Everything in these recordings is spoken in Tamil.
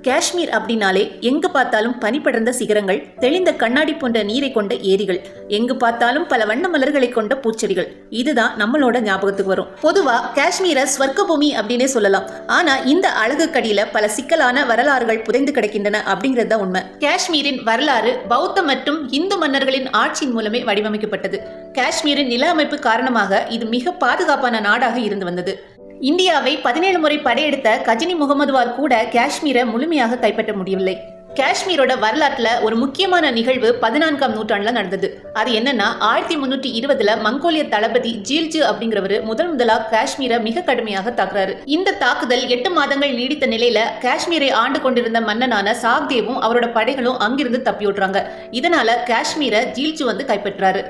காஷ்மீர் அப்படின்னாலே எங்கு பார்த்தாலும் பனிபடர்ந்த சிகரங்கள், தெளிந்த கண்ணாடி போன்ற நீரை கொண்ட ஏரிகள், எங்கு பார்த்தாலும் பல வண்ண மலர்களை கொண்ட பூச்செடிகள், இதுதான் நம்மளோட ஞாபகத்துக்கு வரும். பொதுவா காஷ்மீரை ஸ்வர்க்க பூமி அப்படின்னே சொல்லலாம். ஆனா இந்த அழகு கடியில பல சிக்கலான வரலாறுகள் புதைந்து கிடக்கின்றன அப்படிங்கிறது தான் உண்மை. காஷ்மீரின் வரலாறு பௌத்த மற்றும் இந்து மன்னர்களின் ஆட்சியின் மூலமே வடிவமைக்கப்பட்டது. காஷ்மீரின் நில அமைப்பு காரணமாக இது மிக பாதுகாப்பான நாடாக இருந்து வந்தது. இந்தியாவை 17 முறை படையெடுத்த கஜினி முகமதுவால் கூட காஷ்மீரை முழுமையாக கைப்பற்ற முடியவில்லை. காஷ்மீரோட வரலாற்றுல ஒரு முக்கியமான நிகழ்வு 14ஆம் நூற்றாண்டுல நடந்தது. அது என்னன்னா 1320 மங்கோலிய தளபதி ஜீல்ஜு அப்படிங்கிறவரு முதலா காஷ்மீரை மிக கடுமையாக தாக்குறாரு. இந்த தாக்குதல் 8 மாதங்கள் நீடித்த நிலையில காஷ்மீரை ஆண்டு கொண்டிருந்த மன்னனான சாக்தேவும் அவரோட படைகளும் அங்கிருந்து தப்பியோடுறாங்க. இதனால காஷ்மீரை ஜீல்ஜு கைப்பற்றாரு.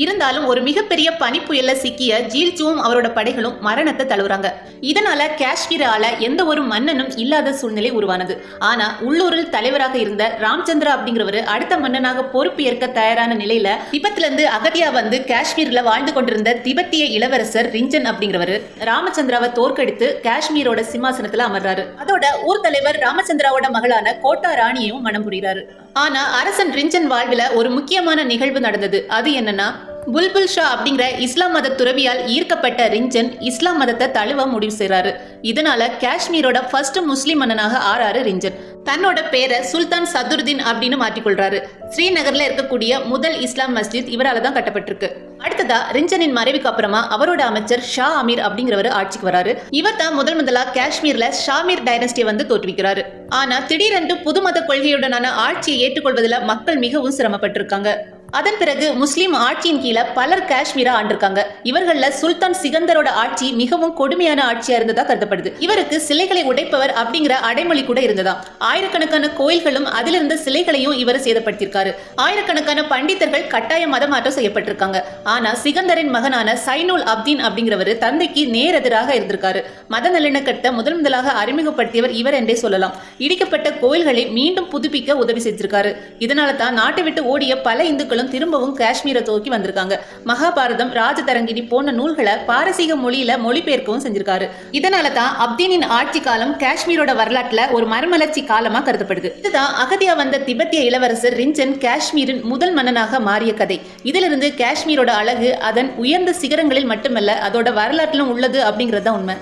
இருந்தாலும் ஒரு மிகப்பெரிய பனிப்புயல்ல சிக்கிய ஜீல்ஜுவும் அவரோட படைகளும் மரணத்தை தழுவுறாங்க. இதனால காஷ்மீரால எந்த ஒரு மன்னனும் இல்லாத சூழ்நிலை உருவானது. ஆனா உள்ளூரில் தலைவராக இருந்த ராமச்சந்திரா அப்படிங்கிறவரு அடுத்த மன்னனாக பொறுப்பு ஏற்க தயாரான நிலையில திபெத்ல இருந்து அகதியா வந்து காஷ்மீர்ல வாழ்ந்து கொண்டிருந்த திபெத்திய இளவரசர் ரிஞ்சன் அப்படிங்கிறவரு ராமச்சந்திராவை தோற்கடித்து காஷ்மீரோட சிம்மாசனத்துல அமர்றாரு. அதோட ஊர் தலைவர் ராமச்சந்திராவோட மகளான கோட்டா ராணியையும் மனம் புரிகிறாரு. ஆனா அரசன் ரிஞ்சன் வாழ்வில ஒரு முக்கியமான நிகழ்வு நடந்தது. அது என்னன்னா, புல்புல் ஷா அப்படிங்கிற இஸ்லாம் மத துறவியால் ஈர்க்கப்பட்ட ரிஞ்சன் இஸ்லாம் மதத்தை தழுவ முடிவு செய்றாரு. இதனால காஷ்மீரோட ஃபர்ஸ்ட் முஸ்லிம் மன்னனாக ஆறாரு ரிஞ்சன். தன்னோட பேரை சுல்தான் சதுருதீன் அப்படின்னு மாற்றிக்கொள்றாரு. ஸ்ரீநகர்ல இருக்கக்கூடிய முதல் இஸ்லாம் மஸ்ஜித் இவரால தான் கட்டப்பட்டிருக்கு. அடுத்ததா ரிஞ்சனின் மறைவுக்கு அப்புறமா அவரோட அமைச்சர் ஷா அமீர் அப்படிங்கிறவர் ஆட்சிக்கு வராரு. இவர் தான் முதலா காஷ்மீர்ல ஷாமீர் டைனஸ்டியை தோற்றுவிக்கிறாரு. ஆனா திடீரென்று புது மத கொள்கையுடனான ஆட்சியை ஏற்றுக்கொள்வதில் மக்கள் மிகவும் சிரமப்பட்டிருக்காங்க. அதன் பிறகு முஸ்லிம் ஆட்சியின் கீழே பலர் காஷ்மீரை ஆண்டிருக்காங்க. இவர்கள சுல்தான் சிகந்தரோட ஆட்சி மிகவும் கொடுமையான ஆட்சியா இருந்ததா கருதப்படுது. இவருக்கு சிலைகளை உடைப்பவர் அப்படிங்கிற அடைமொழி கூட இருந்ததா. ஆயிரக்கணக்கான கோயில்களும் அதிலிருந்த சிலைகளையும் இவர் சேதப்படுத்தியிருக்காரு. ஆயிரக்கணக்கான பண்டிதர்கள் கட்டாய மதமாற்றம் செய்யப்பட்டிருக்காங்க. ஆனா சிகந்தரின் மகனான சைனுல் அப்தீன் அப்படிங்கிறவர் தந்தைக்கு நேரெதிராக இருந்திருக்காரு. மத நல்லிணக்கத்தை முதலாக அறிமுகப்படுத்தியவர் இவர் என்றே சொல்லலாம். இடிக்கப்பட்ட கோயில்களை மீண்டும் புதுப்பிக்க உதவி செஞ்சிருக்காரு. இதனால தான் நாட்டை விட்டு ஓடிய பல இந்துக்கள் திரும்பவும் காஷ்மீரை தோக்கி வந்திருக்காங்க. மகாபாரதம், ராஜதரங்கிணி போன்ற நூல்களை பாரசீக மொழியில மொழிபெயர்க்கவும் செஞ்சிருக்காரு. இதனால தான் அப்தீனின் ஆட்சி காலம் காஷ்மீரோட வரலாற்றுல ஒரு மறுமலர்ச்சி காலமா கருதப்படுது. இதுதான் அகதியா வந்த திபெத்திய இளவரசர் ரிஞ்சன் காஷ்மீரின் முதல் மன்னனாக மாறிய கதை. இதிலிருந்து காஷ்மீரோட அழகு அதன் உயர்ந்த சிகரங்களில் மட்டுமல்ல, அதோட வரலாற்றிலும் உள்ளது அப்படிங்கிறது தான் உண்மை.